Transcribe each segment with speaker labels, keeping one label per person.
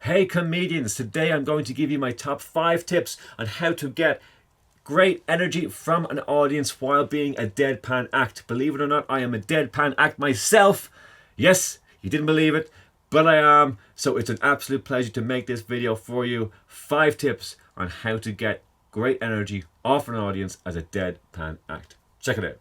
Speaker 1: Hey comedians, today I'm going to give you my top 5 tips on how to get great energy from an audience while being a deadpan act. Believe it or not, I am a deadpan act myself. Yes, you didn't believe it, but I am. So it's an absolute pleasure to make this video for you. 5 tips on how to get great energy off an audience as a deadpan act. Check it out.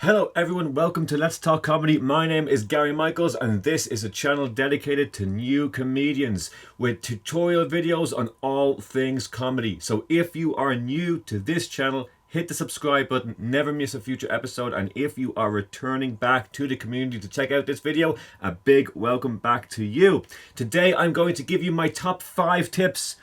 Speaker 1: Hello everyone, welcome to Let's Talk Comedy. My name is Gary Michaels and this is a channel dedicated to new comedians with tutorial videos on all things comedy. So if you are new to this channel, hit the subscribe button, never miss a future episode, and if you are returning back to the community to check out this video, a big welcome back to you. Today I'm going to give you my top 5 tips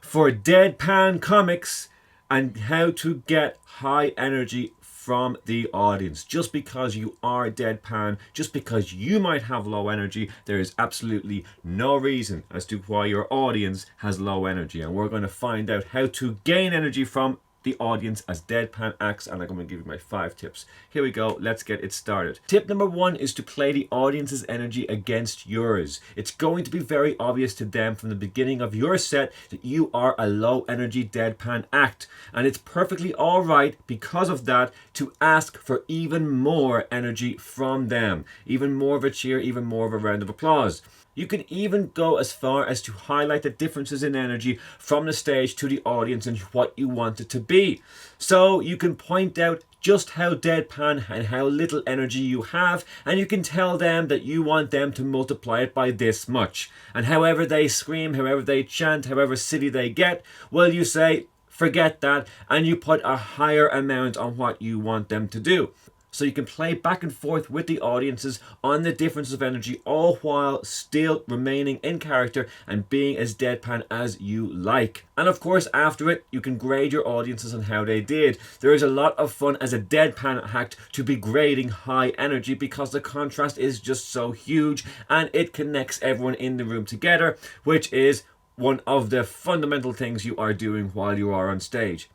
Speaker 1: for deadpan comics and how to get high energy from the audience. Just because you are deadpan, just because you might have low energy, there is absolutely no reason as to why your audience has low energy. And we're going to find out how to gain energy from the audience as deadpan acts, and I'm going to give you my 5 tips. Here we go, let's get it started. Tip number 1 is to play the audience's energy against yours. It's going to be very obvious to them from the beginning of your set that you are a low energy deadpan act, and it's perfectly alright because of that to ask for even more energy from them, even more of a cheer, even more of a round of applause. You can even go as far as to highlight the differences in energy from the stage to the audience and what you want it to be. So you can point out just how deadpan and how little energy you have, and you can tell them that you want them to multiply it by this much. And however they scream, however they chant, however silly they get, well, you say, forget that, and you put a higher amount on what you want them to do. So you can play back and forth with the audiences on the difference of energy, all while still remaining in character and being as deadpan as you like. And of course, after it, you can grade your audiences on how they did. There is a lot of fun as a deadpan act to be grading high energy because the contrast is just so huge and it connects everyone in the room together, which is one of the fundamental things you are doing while you are on stage.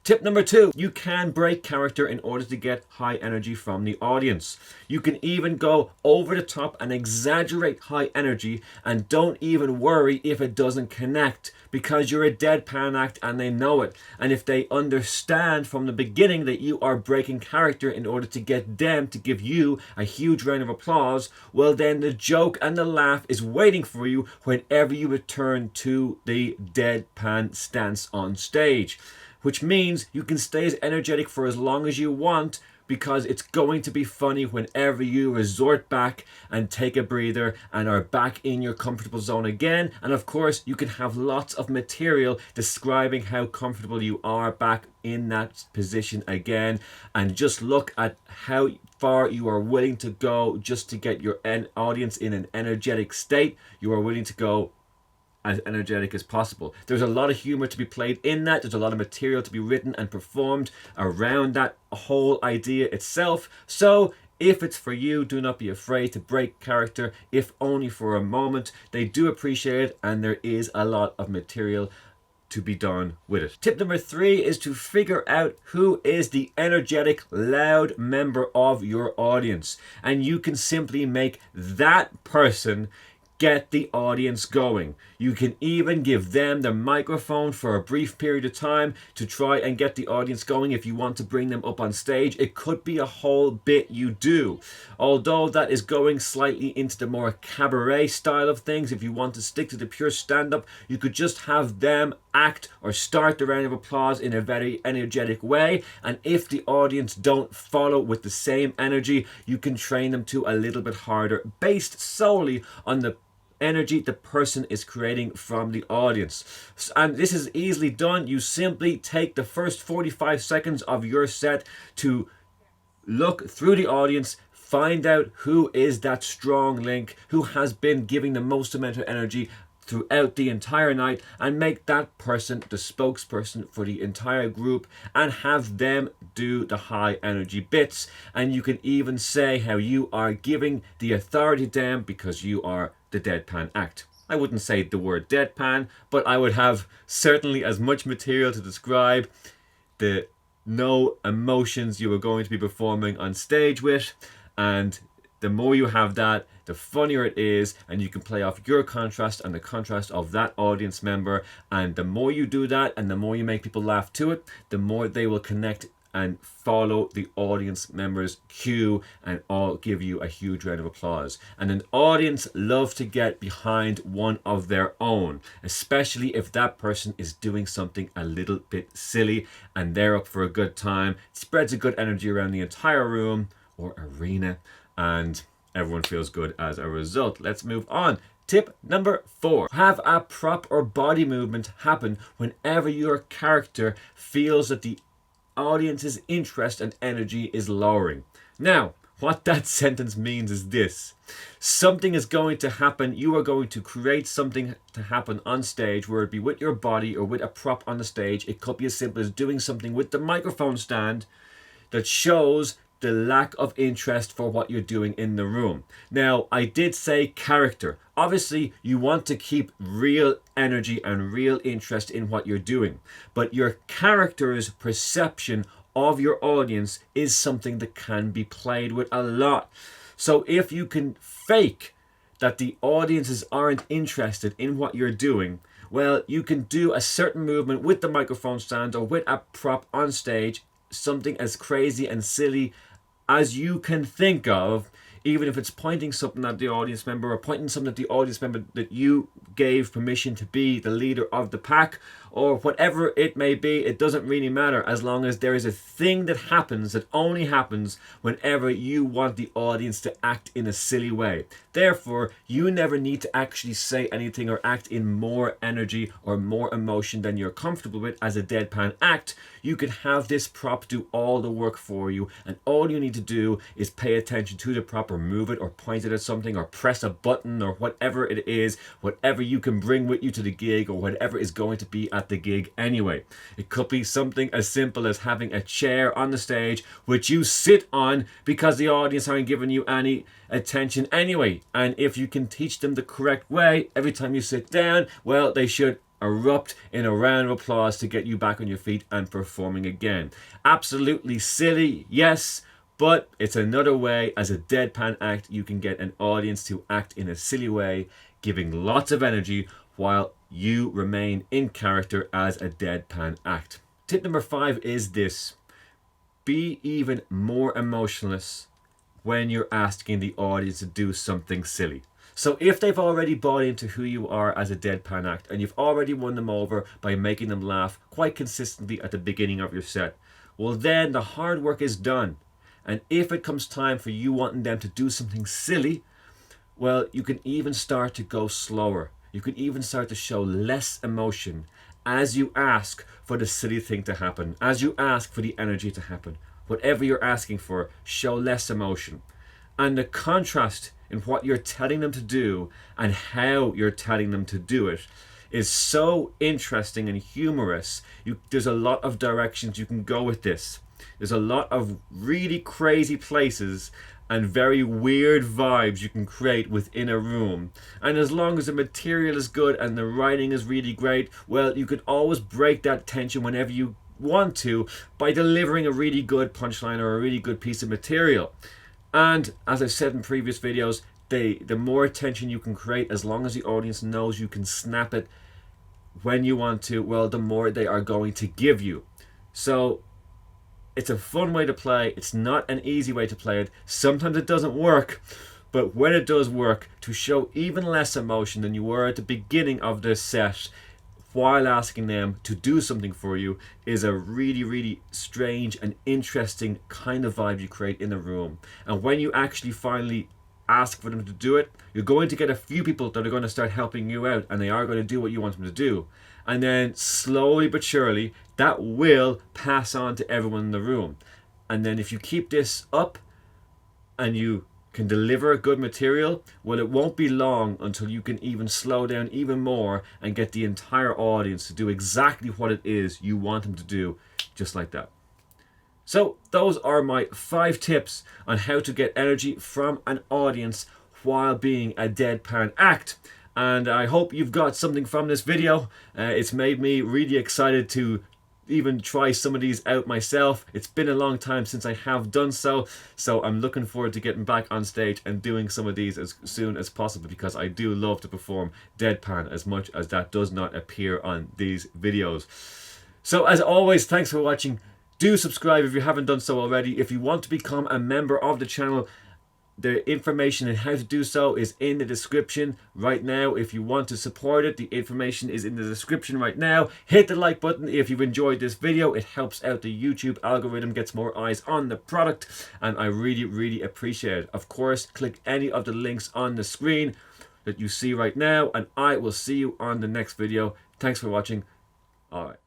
Speaker 1: Tip number 2, you can break character in order to get high energy from the audience. You can even go over the top and exaggerate high energy and don't even worry if it doesn't connect because you're a deadpan act and they know it. And if they understand from the beginning that you are breaking character in order to get them to give you a huge round of applause, well then the joke and the laugh is waiting for you whenever you return to the deadpan stance on stage. Which means you can stay as energetic for as long as you want because it's going to be funny whenever you resort back and take a breather and are back in your comfortable zone again. And of course, you can have lots of material describing how comfortable you are back in that position again. And just look at how far you are willing to go just to get your audience in an energetic state. You are willing to go as energetic as possible. There's a lot of humor to be played in that. There's a lot of material to be written and performed around that whole idea itself. So if it's for you, do not be afraid to break character, if only for a moment. They do appreciate it and there is a lot of material to be done with it. Tip number 3 is to figure out who is the energetic, loud member of your audience. And you can simply make that person get the audience going. You can even give them the microphone for a brief period of time to try and get the audience going if you want to bring them up on stage. It could be a whole bit you do. Although that is going slightly into the more cabaret style of things, if you want to stick to the pure stand-up, you could just have them act or start the round of applause in a very energetic way. And if the audience don't follow with the same energy, you can train them to a little bit harder based solely on the energy the person is creating from the audience. And this is easily done. You simply take the first 45 seconds of your set to look through the audience, find out who is that strong link, who has been giving the most amount of energy throughout the entire night, and make that person the spokesperson for the entire group and have them do the high energy bits. And you can even say how you are giving the authority to them because you are the deadpan act. I wouldn't say the word deadpan, but I would have certainly as much material to describe the no emotions you are going to be performing on stage with. And the more you have that, the funnier it is, and you can play off your contrast and the contrast of that audience member. And the more you do that and the more you make people laugh to it, the more they will connect and follow the audience member's cue and all give you a huge round of applause. And an audience loves to get behind one of their own, especially if that person is doing something a little bit silly and they're up for a good time. It spreads a good energy around the entire room or arena, and everyone feels good as a result. Let's move on. Tip number 4. Have a prop or body movement happen whenever your character feels that the audience's interest and energy is lowering. Now, what that sentence means is this. Something is going to happen. You are going to create something to happen on stage, where it be with your body or with a prop on the stage. It could be as simple as doing something with the microphone stand that shows the lack of interest for what you're doing in the room. Now, I did say character. Obviously, you want to keep real energy and real interest in what you're doing, but your character's perception of your audience is something that can be played with a lot. So if you can fake that the audiences aren't interested in what you're doing, well, you can do a certain movement with the microphone stand or with a prop on stage, something as crazy and silly as you can think of, even if it's pointing something at the audience member or pointing something at the audience member that you gave permission to be the leader of the pack, or whatever it may be. It doesn't really matter, as long as there is a thing that happens that only happens whenever you want the audience to act in a silly way. Therefore, you never need to actually say anything or act in more energy or more emotion than you're comfortable with as a deadpan act. You can have this prop do all the work for you, and all you need to do is pay attention to the prop, or move it, or point it at something, or press a button, or whatever it is, whatever you can bring with you to the gig, or whatever is going to be at the gig anyway. It could be something as simple as having a chair on the stage which you sit on because the audience aren't giving you any attention anyway. And if you can teach them the correct way, every time you sit down, well, they should erupt in a round of applause to get you back on your feet and performing again. Absolutely silly, yes, but it's another way as a deadpan act you can get an audience to act in a silly way, giving lots of energy while you remain in character as a deadpan act. Tip number 5 is this. Be even more emotionless when you're asking the audience to do something silly. So if they've already bought into who you are as a deadpan act, and you've already won them over by making them laugh quite consistently at the beginning of your set, well, then the hard work is done. And if it comes time for you wanting them to do something silly, well, you can even start to go slower. You can even start to show less emotion as you ask for the silly thing to happen, as you ask for the energy to happen. Whatever you're asking for, show less emotion. And the contrast in what you're telling them to do and how you're telling them to do it is so interesting and humorous. There's a lot of directions you can go with this. There's a lot of really crazy places and very weird vibes you can create within a room. And as long as the material is good and the writing is really great, well, you can always break that tension whenever you want to by delivering a really good punchline or a really good piece of material. And as I've said in previous videos, the more tension you can create, as long as the audience knows you can snap it when you want to, well, the more they are going to give you. So it's a fun way to play. It's not an easy way to play it. Sometimes it doesn't work, but when it does work, to show even less emotion than you were at the beginning of this set while asking them to do something for you is a really, really strange and interesting kind of vibe you create in the room. And when you actually finally ask for them to do it, you're going to get a few people that are going to start helping you out, and they are going to do what you want them to do. And then slowly but surely, that will pass on to everyone in the room. And then if you keep this up and you can deliver good material, well, it won't be long until you can even slow down even more and get the entire audience to do exactly what it is you want them to do, just like that. So those are my 5 tips on how to get energy from an audience while being a deadpan act. and I hope you've got something from this video. It's made me really excited to even try some of these out myself. It's been a long time since I have done so, so I'm looking forward to getting back on stage and doing some of these as soon as possible, because I do love to perform deadpan as much as that does not appear on these videos. So as always, thanks for watching. Do subscribe if you haven't done so already. If you want to become a member of the channel, the information on how to do so is in the description right now. If you want to support it, the information is in the description right now. Hit the like button if you've enjoyed this video. It helps out the YouTube algorithm, gets more eyes on the product, and I really appreciate it. Of course, click any of the links on the screen that you see right now, and I will see you on the next video. Thanks for watching. All right.